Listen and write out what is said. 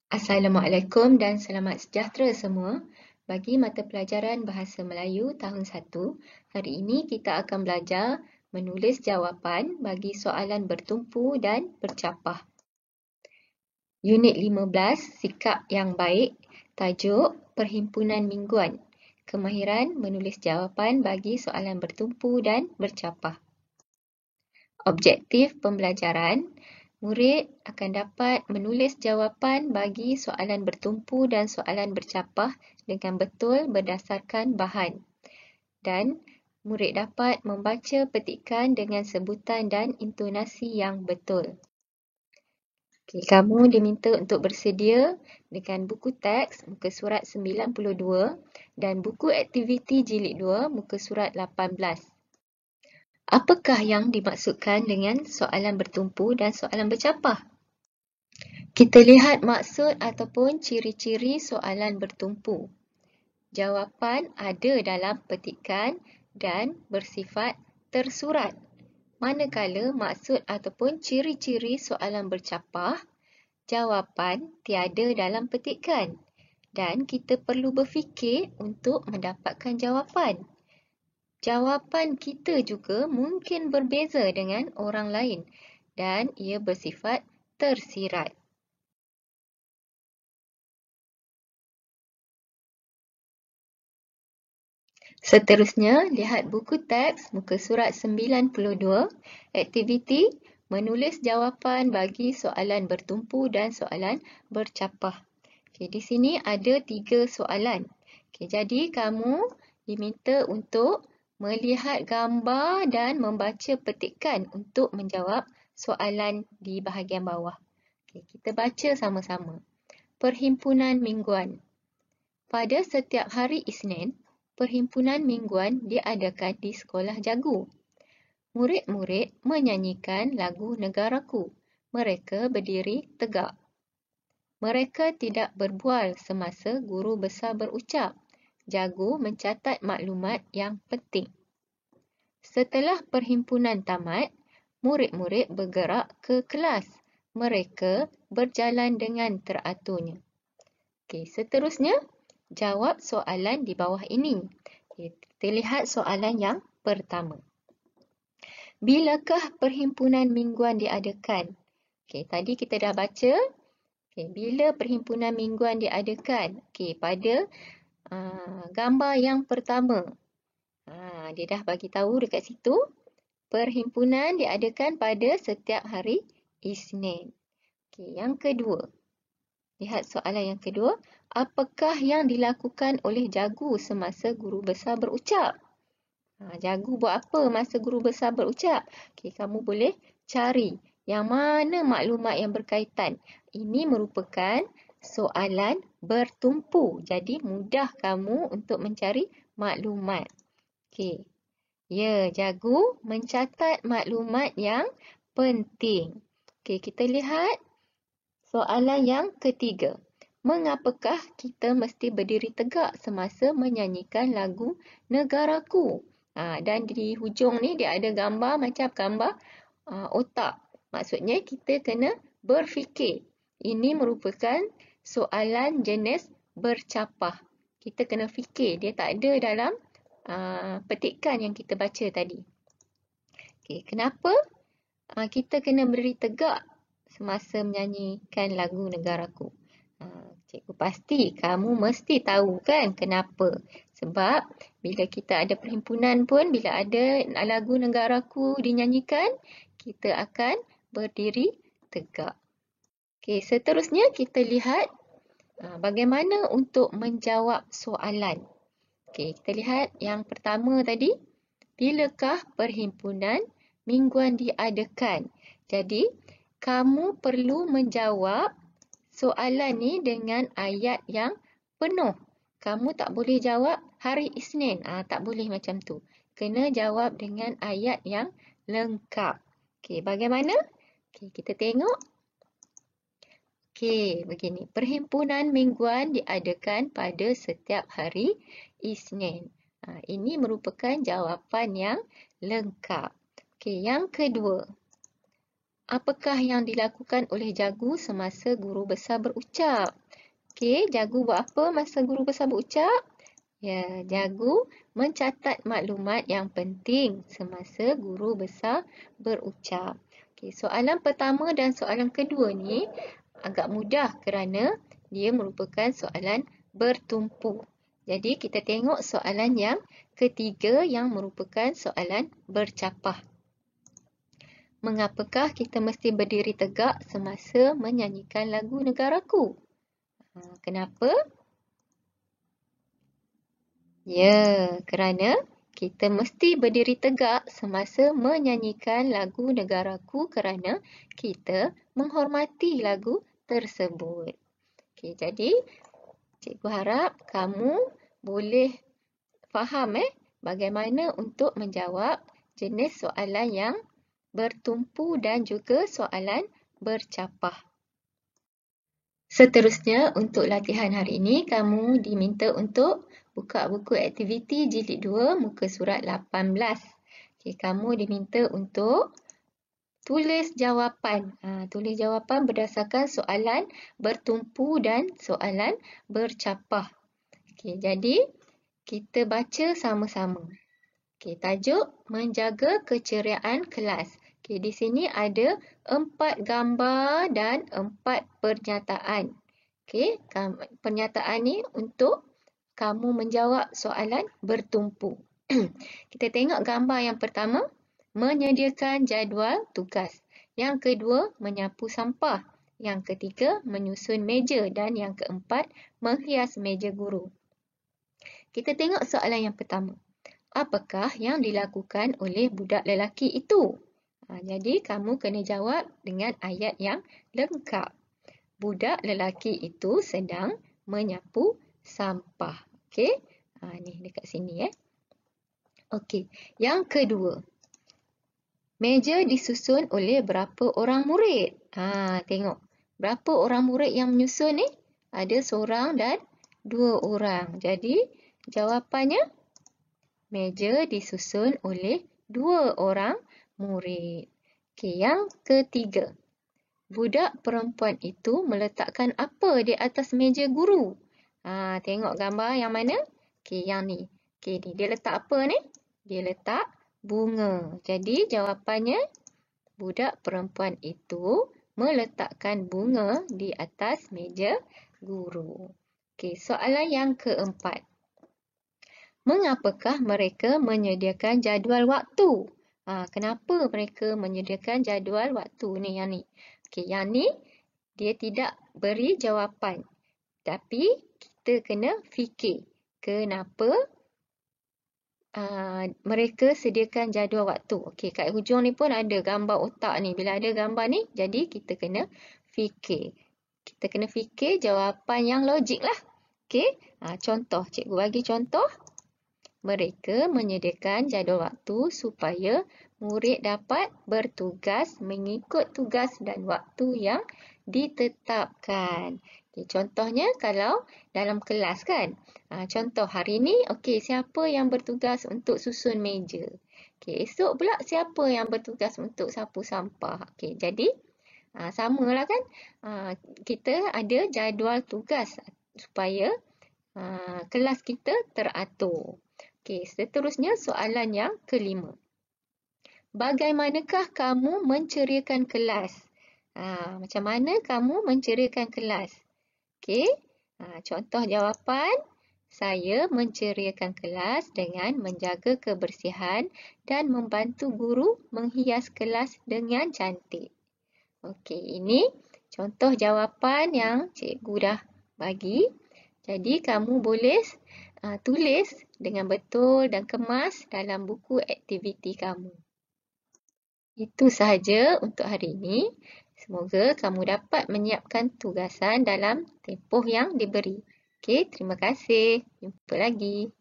Assalamualaikum dan selamat sejahtera semua. Bagi mata pelajaran Bahasa Melayu tahun 1, hari ini kita akan belajar menulis jawapan bagi soalan bertumpu dan bercapah. Unit 15, Sikap yang Baik, tajuk Perhimpunan Mingguan. Kemahiran menulis jawapan bagi soalan bertumpu dan bercapah. Objektif pembelajaran, murid akan dapat menulis jawapan bagi soalan bertumpu dan soalan bercapah dengan betul berdasarkan bahan. Dan murid dapat membaca petikan dengan sebutan dan intonasi yang betul. Okay, kamu diminta untuk bersedia dengan buku teks muka surat 92 dan buku aktiviti jilid 2 muka surat 18. Apakah yang dimaksudkan dengan soalan bertumpu dan soalan bercapah? Kita lihat maksud ataupun ciri-ciri soalan bertumpu. Jawapan ada dalam petikan dan bersifat tersurat. Manakala maksud ataupun ciri-ciri soalan bercapah, jawapan tiada dalam petikan dan kita perlu berfikir untuk mendapatkan jawapan. Jawapan kita juga mungkin berbeza dengan orang lain dan ia bersifat tersirat. Seterusnya, lihat buku teks muka surat 92, aktiviti menulis jawapan bagi soalan bertumpu dan soalan bercapah. Okay, di sini ada 3 soalan. Okay, jadi kamu diminta untuk melihat gambar dan membaca petikan untuk menjawab soalan di bahagian bawah. Okay, kita baca sama-sama. Perhimpunan mingguan. Pada setiap hari Isnin, perhimpunan mingguan diadakan di Sekolah Jagu. Murid-murid menyanyikan lagu Negaraku. Mereka berdiri tegak. Mereka tidak berbual semasa guru besar berucap. Jagu mencatat maklumat yang penting. Setelah perhimpunan tamat, murid-murid bergerak ke kelas. Mereka berjalan dengan teraturnya. Okey, seterusnya, jawab soalan di bawah ini. Okay, kita lihat soalan yang pertama. Bilakah perhimpunan mingguan diadakan? Okay, tadi kita dah baca. Okay, bila perhimpunan mingguan diadakan? Okay, pada gambar yang pertama. Dia dah bagi tahu dekat situ. Perhimpunan diadakan pada setiap hari Isnin. Okay, yang kedua. Lihat soalan yang kedua. Apakah yang dilakukan oleh Jagu semasa guru besar berucap? Jagu buat apa masa guru besar berucap? Okay, kamu boleh cari yang mana maklumat yang berkaitan. Ini merupakan soalan bertumpu. Jadi mudah kamu untuk mencari maklumat. Okay. Ya, Jagu mencatat maklumat yang penting. Okay, kita lihat soalan yang ketiga. Mengapakah kita mesti berdiri tegak semasa menyanyikan lagu Negaraku? Dan di hujung ni dia ada gambar macam gambar otak. Maksudnya kita kena berfikir. Ini merupakan soalan jenis bercapah. Kita kena fikir. Dia tak ada dalam petikan yang kita baca tadi. Okay, kenapa kita kena berdiri tegak semasa menyanyikan lagu Negaraku? Cikgu pasti kamu mesti tahu kan kenapa. Sebab bila kita ada perhimpunan pun, bila ada lagu Negaraku dinyanyikan, kita akan berdiri tegak. Okey, seterusnya kita lihat bagaimana untuk menjawab soalan. Okey, kita lihat yang pertama tadi. Bilakah perhimpunan mingguan diadakan? Jadi, kamu perlu menjawab soalan ni dengan ayat yang penuh. Kamu tak boleh jawab hari Isnin. Tak boleh macam tu. Kena jawab dengan ayat yang lengkap. Okey, bagaimana? Okey, kita tengok. Okey, begini. Perhimpunan mingguan diadakan pada setiap hari Isnin. Ini merupakan jawapan yang lengkap. Okey, yang kedua. Apakah yang dilakukan oleh Jagu semasa guru besar berucap? Okey, Jagu buat apa masa guru besar berucap? Ya, Jagu mencatat maklumat yang penting semasa guru besar berucap. Okey, soalan pertama dan soalan kedua ni agak mudah kerana dia merupakan soalan bertumpu. Jadi kita tengok soalan yang ketiga yang merupakan soalan bercapah. Mengapakah kita mesti berdiri tegak semasa menyanyikan lagu Negaraku? Kenapa? Ya, kerana kita mesti berdiri tegak semasa menyanyikan lagu Negaraku kerana kita menghormati lagu tersebut. Okey, jadi cikgu harap kamu boleh faham bagaimana untuk menjawab jenis soalan yang bertumpu dan juga soalan bercapah. Seterusnya, untuk latihan hari ini, kamu diminta untuk buka buku aktiviti jilid 2, muka surat 18. Okay, kamu diminta untuk tulis jawapan. Tulis jawapan berdasarkan soalan bertumpu dan soalan bercapah. Okay, jadi, kita baca sama-sama. Okay, tajuk menjaga keceriaan kelas. Okay, di sini ada 4 gambar dan 4 pernyataan. Okay, pernyataan ni untuk kamu menjawab soalan bertumpu. Kita tengok gambar yang pertama, menyediakan jadual tugas. Yang kedua, menyapu sampah. Yang ketiga, menyusun meja. Dan yang keempat, menghias meja guru. Kita tengok soalan yang pertama. Apakah yang dilakukan oleh budak lelaki itu? Jadi, kamu kena jawab dengan ayat yang lengkap. Budak lelaki itu sedang menyapu sampah. Okey, ni dekat sini. Okey, yang kedua. Meja disusun oleh berapa orang murid? Tengok. Berapa orang murid yang menyusun ni? Ada seorang dan 2 orang. Jadi, jawapannya meja disusun oleh 2 orang murid. Okey, yang ketiga. Budak perempuan itu meletakkan apa di atas meja guru? Tengok gambar yang mana? Okey, yang ni. Okey, ni dia letak apa ni? Dia letak bunga. Jadi jawapannya budak perempuan itu meletakkan bunga di atas meja guru. Okey, soalan yang keempat. Mengapakah mereka menyediakan jadual waktu? Kenapa mereka menyediakan jadual waktu ni, yang ni? Okey, yang ni dia tidak beri jawapan. Tapi kita kena fikir kenapa mereka sediakan jadual waktu. Okey, kat hujung ni pun ada gambar otak ni. Bila ada gambar ni, jadi kita kena fikir. Kita kena fikir jawapan yang logik lah. Okey, contoh. Cikgu bagi contoh. Mereka menyediakan jadual waktu supaya murid dapat bertugas mengikut tugas dan waktu yang ditetapkan. Okay, contohnya kalau dalam kelas kan. Contoh hari ni, okey, siapa yang bertugas untuk susun meja? Okey, esok pula siapa yang bertugas untuk sapu sampah? Okey, jadi samalah kan. Kita ada jadual tugas supaya kelas kita teratur. Okey, seterusnya soalan yang kelima. Bagaimanakah kamu menceriakan kelas? Macam mana kamu menceriakan kelas? Okey, contoh jawapan. Saya menceriakan kelas dengan menjaga kebersihan dan membantu guru menghias kelas dengan cantik. Okey, ini contoh jawapan yang cikgu dah bagi. Jadi, kamu boleh tulis dengan betul dan kemas dalam buku aktiviti kamu. Itu sahaja untuk hari ini. Semoga kamu dapat menyiapkan tugasan dalam tempoh yang diberi. Okey, terima kasih. Jumpa lagi.